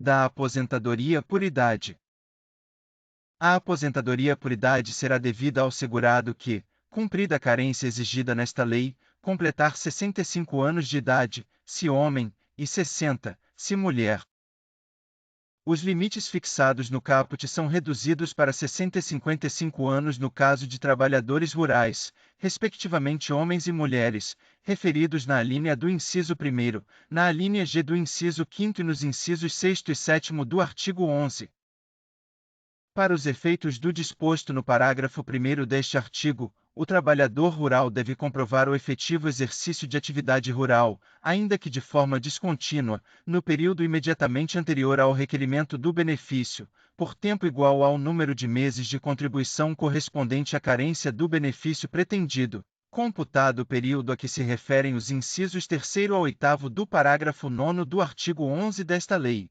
Da aposentadoria por idade. A aposentadoria por idade será devida ao segurado que, cumprida a carência exigida nesta lei, completar 65 anos de idade, se homem, e 60, se mulher. Os limites fixados no caput são reduzidos para 60 e 55 anos no caso de trabalhadores rurais, respectivamente homens e mulheres, referidos na alínea do inciso 1º, na alínea G do inciso 5º e nos incisos 6º e 7º do artigo 11. Para os efeitos do disposto no parágrafo 1º deste artigo, o trabalhador rural deve comprovar o efetivo exercício de atividade rural, ainda que de forma descontínua, no período imediatamente anterior ao requerimento do benefício, por tempo igual ao número de meses de contribuição correspondente à carência do benefício pretendido, computado o período a que se referem os incisos 3º ao 8º do parágrafo 9º do artigo 11 desta lei.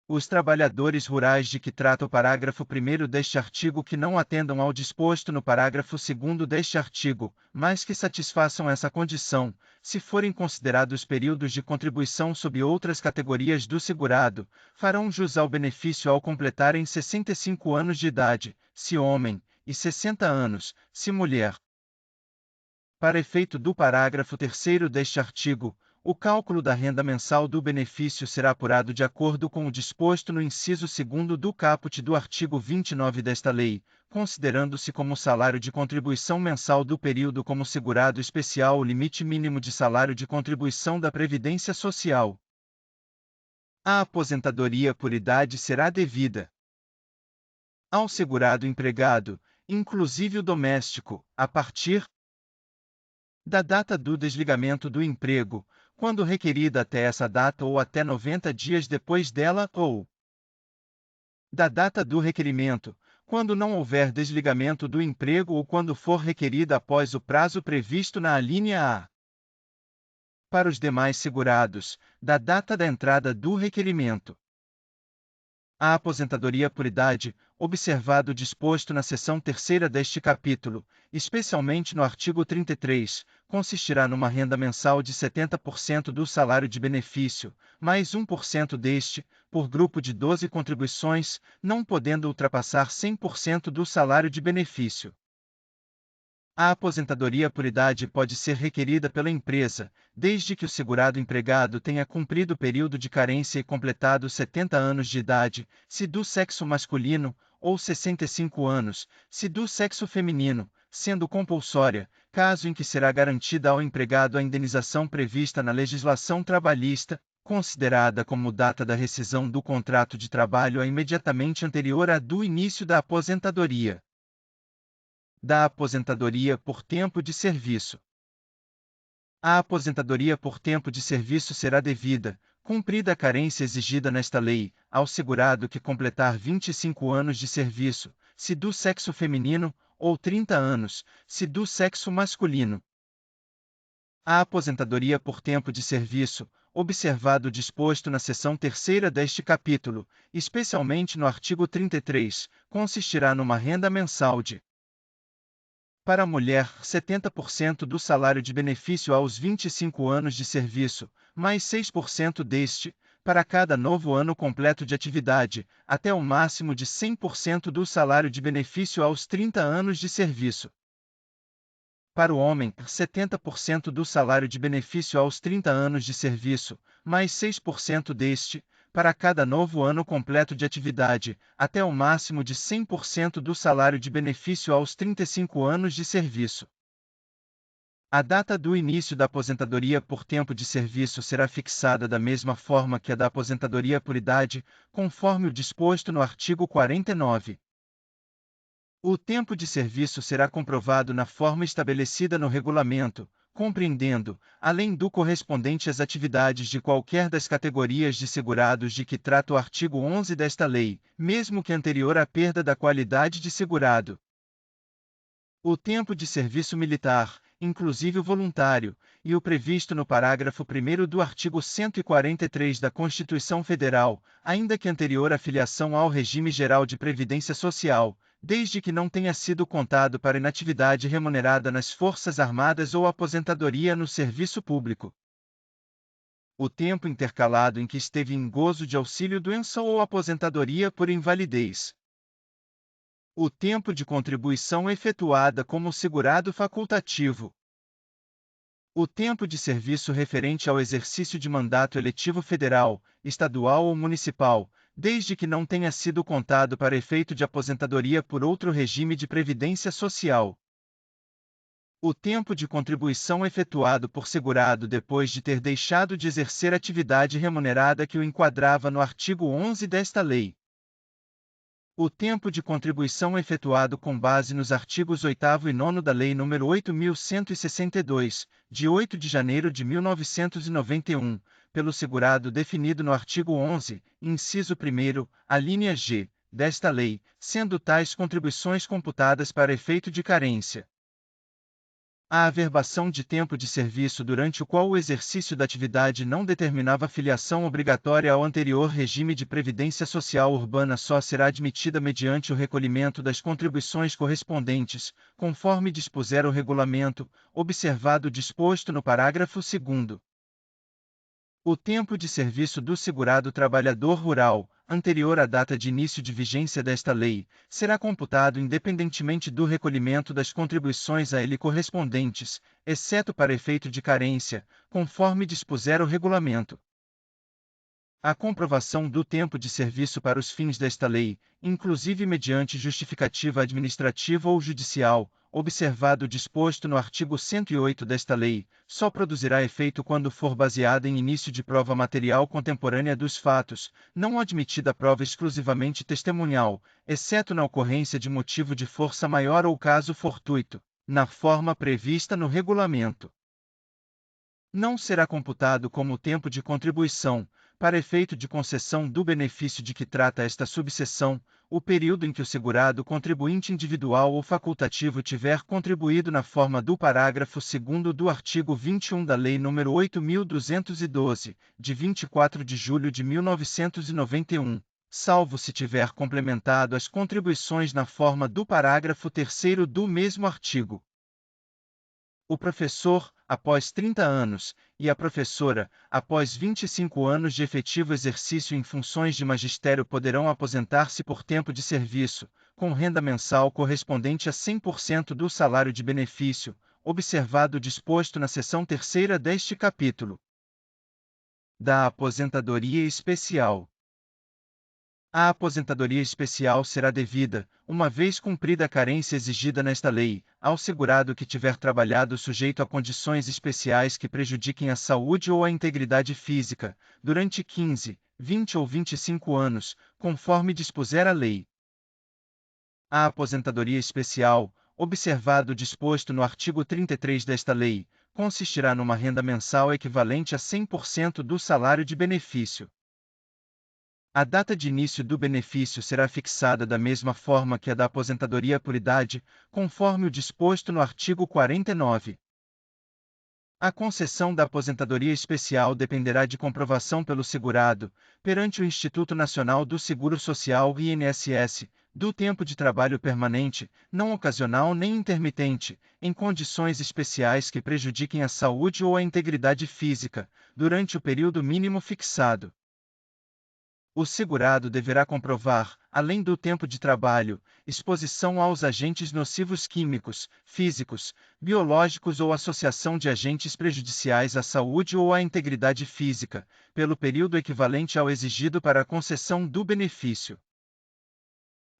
Os trabalhadores rurais de que trata o parágrafo 1º deste artigo que não atendam ao disposto no parágrafo 2º deste artigo, mas que satisfaçam essa condição, se forem considerados períodos de contribuição sob outras categorias do segurado, farão jus ao benefício ao completarem 65 anos de idade, se homem, e 60 anos, se mulher. Para efeito do parágrafo 3º deste artigo, o cálculo da renda mensal do benefício será apurado de acordo com o disposto no inciso 2º do caput do artigo 29 desta lei, considerando-se como salário de contribuição mensal do período como segurado especial o limite mínimo de salário de contribuição da Previdência Social. A aposentadoria por idade será devida ao segurado empregado, inclusive o doméstico, a partir da data do desligamento do emprego, quando requerida até essa data ou até 90 dias depois dela, ou da data do requerimento, quando não houver desligamento do emprego ou quando for requerida após o prazo previsto na alínea A. Para os demais segurados, da data da entrada do requerimento. A aposentadoria por idade, observado o disposto na seção 3ª deste capítulo, especialmente no artigo 33, consistirá numa renda mensal de 70% do salário de benefício, mais 1% deste, por grupo de 12 contribuições, não podendo ultrapassar 100% do salário de benefício. A aposentadoria por idade pode ser requerida pela empresa, desde que o segurado empregado tenha cumprido o período de carência e completado 70 anos de idade, se do sexo masculino, ou 65 anos, se do sexo feminino, sendo compulsória, caso em que será garantida ao empregado a indenização prevista na legislação trabalhista, considerada como data da rescisão do contrato de trabalho a imediatamente anterior à do início da aposentadoria. Da aposentadoria por tempo de serviço. A aposentadoria por tempo de serviço será devida, cumprida a carência exigida nesta lei, ao segurado que completar 25 anos de serviço, se do sexo feminino, ou 30 anos, se do sexo masculino. A aposentadoria por tempo de serviço, observado o disposto na seção 3ª deste capítulo, especialmente no artigo 33, consistirá numa renda mensal de para a mulher, 70% do salário de benefício aos 25 anos de serviço, mais 6% deste, para cada novo ano completo de atividade, até o máximo de 100% do salário de benefício aos 30 anos de serviço. Para o homem, 70% do salário de benefício aos 30 anos de serviço, mais 6% deste, para cada novo ano completo de atividade, até o máximo de 100% do salário de benefício aos 35 anos de serviço. A data do início da aposentadoria por tempo de serviço será fixada da mesma forma que a da aposentadoria por idade, conforme o disposto no artigo 49. O tempo de serviço será comprovado na forma estabelecida no regulamento, compreendendo, além do correspondente às atividades de qualquer das categorias de segurados de que trata o artigo 11 desta lei, mesmo que anterior à perda da qualidade de segurado. O tempo de serviço militar, inclusive o voluntário, e o previsto no parágrafo 1º do artigo 143 da Constituição Federal, ainda que anterior à filiação ao regime geral de previdência social, desde que não tenha sido contado para inatividade remunerada nas Forças Armadas ou aposentadoria no serviço público. o tempo intercalado em que esteve em gozo de auxílio-doença ou aposentadoria por invalidez. O tempo de contribuição efetuada como segurado facultativo. O tempo de serviço referente ao exercício de mandato eletivo federal, estadual ou municipal, desde que não tenha sido contado para efeito de aposentadoria por outro regime de previdência social. O tempo de contribuição efetuado por segurado depois de ter deixado de exercer atividade remunerada que o enquadrava no artigo 11 desta lei. O tempo de contribuição efetuado com base nos artigos 8º e 9º da Lei nº 8.162, de 8 de janeiro de 1991, pelo segurado definido no artigo 11, inciso 1º, alínea G, desta lei, sendo tais contribuições computadas para efeito de carência. A averbação de tempo de serviço durante o qual o exercício da atividade não determinava filiação obrigatória ao anterior regime de previdência social urbana só será admitida mediante o recolhimento das contribuições correspondentes, conforme dispuser o regulamento, observado o disposto no parágrafo 2º. O tempo de serviço do segurado trabalhador rural, anterior à data de início de vigência desta lei, será computado independentemente do recolhimento das contribuições a ele correspondentes, exceto para efeito de carência, conforme dispuser o regulamento. A comprovação do tempo de serviço para os fins desta lei, inclusive mediante justificativa administrativa ou judicial, observado o disposto no artigo 108 desta lei, só produzirá efeito quando for baseada em início de prova material contemporânea dos fatos, não admitida prova exclusivamente testemunhal, exceto na ocorrência de motivo de força maior ou caso fortuito, na forma prevista no regulamento. Não será computado como tempo de contribuição, para efeito de concessão do benefício de que trata esta subseção, o período em que o segurado contribuinte individual ou facultativo tiver contribuído na forma do parágrafo 2º do artigo 21 da Lei nº 8.212, de 24 de julho de 1991, salvo se tiver complementado as contribuições na forma do parágrafo 3º do mesmo artigo. O professor, após 30 anos, e a professora, após 25 anos de efetivo exercício em funções de magistério poderão aposentar-se por tempo de serviço, com renda mensal correspondente a 100% do salário de benefício, observado o disposto na seção 3ª deste capítulo. Da aposentadoria especial. A aposentadoria especial será devida, uma vez cumprida a carência exigida nesta lei, ao segurado que tiver trabalhado sujeito a condições especiais que prejudiquem a saúde ou a integridade física, durante 15, 20 ou 25 anos, conforme dispuser a lei. A aposentadoria especial, observado o disposto no artigo 33 desta lei, consistirá numa renda mensal equivalente a 100% do salário de benefício. A data de início do benefício será fixada da mesma forma que a da aposentadoria por idade, conforme o disposto no artigo 49. A concessão da aposentadoria especial dependerá de comprovação pelo segurado, perante o Instituto Nacional do Seguro Social (INSS), do tempo de trabalho permanente, não ocasional nem intermitente, em condições especiais que prejudiquem a saúde ou a integridade física, durante o período mínimo fixado. O segurado deverá comprovar, além do tempo de trabalho, exposição aos agentes nocivos químicos, físicos, biológicos ou associação de agentes prejudiciais à saúde ou à integridade física, pelo período equivalente ao exigido para a concessão do benefício.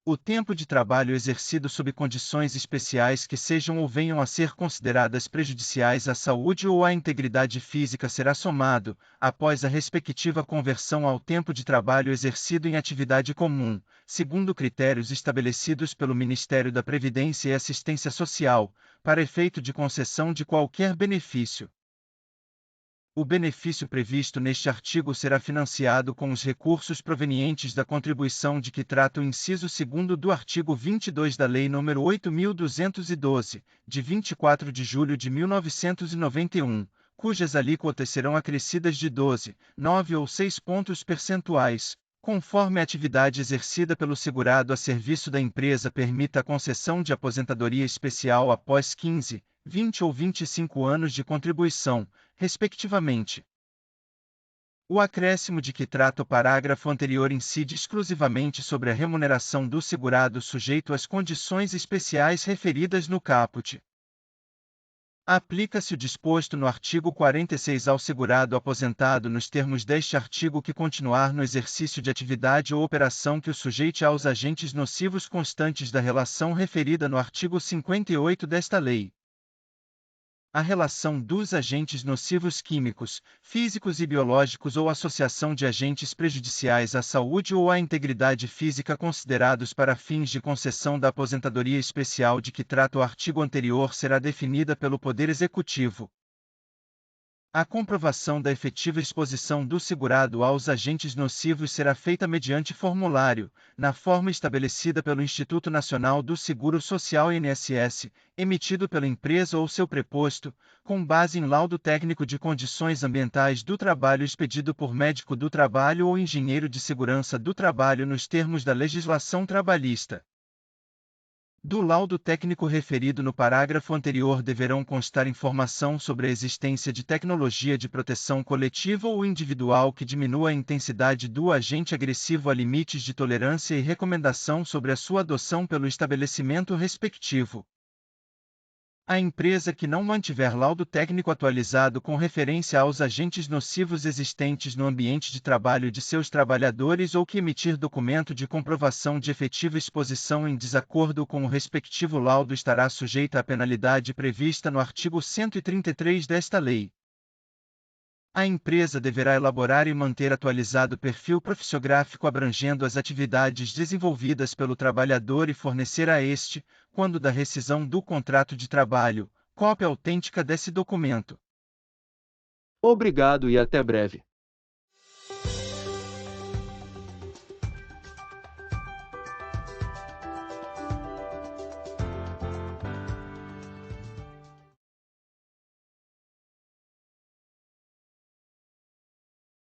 O tempo de trabalho exercido sob condições especiais que sejam ou venham a ser consideradas prejudiciais à saúde ou à integridade física será somado, após a respectiva conversão ao tempo de trabalho exercido em atividade comum, segundo critérios estabelecidos pelo Ministério da Previdência e Assistência Social, para efeito de concessão de qualquer benefício. O benefício previsto neste artigo será financiado com os recursos provenientes da contribuição de que trata o inciso 2º do artigo 22 da Lei nº 8.212, de 24 de julho de 1991, cujas alíquotas serão acrescidas de 12, 9 ou 6 pontos percentuais, conforme a atividade exercida pelo segurado a serviço da empresa permita a concessão de aposentadoria especial após 15, 20 ou 25 anos de contribuição, respectivamente. O acréscimo de que trata o parágrafo anterior incide exclusivamente sobre a remuneração do segurado sujeito às condições especiais referidas no caput. Aplica-se o disposto no artigo 46 ao segurado aposentado nos termos deste artigo que continuar no exercício de atividade ou operação que o sujeite aos agentes nocivos constantes da relação referida no artigo 58 desta lei. A relação dos agentes nocivos químicos, físicos e biológicos ou associação de agentes prejudiciais à saúde ou à integridade física considerados para fins de concessão da aposentadoria especial de que trata o artigo anterior será definida pelo Poder Executivo. A comprovação da efetiva exposição do segurado aos agentes nocivos será feita mediante formulário, na forma estabelecida pelo Instituto Nacional do Seguro Social INSS, emitido pela empresa ou seu preposto, com base em laudo técnico de condições ambientais do trabalho expedido por médico do trabalho ou engenheiro de segurança do trabalho nos termos da legislação trabalhista. Do laudo técnico referido no parágrafo anterior deverão constar informação sobre a existência de tecnologia de proteção coletiva ou individual que diminua a intensidade do agente agressivo a limites de tolerância e recomendação sobre a sua adoção pelo estabelecimento respectivo. A empresa que não mantiver laudo técnico atualizado com referência aos agentes nocivos existentes no ambiente de trabalho de seus trabalhadores ou que emitir documento de comprovação de efetiva exposição em desacordo com o respectivo laudo estará sujeita à penalidade prevista no artigo 133 desta lei. A empresa deverá elaborar e manter atualizado perfil profissiográfico abrangendo as atividades desenvolvidas pelo trabalhador e fornecer a este, quando da rescisão do contrato de trabalho, cópia autêntica desse documento. Obrigado e até breve.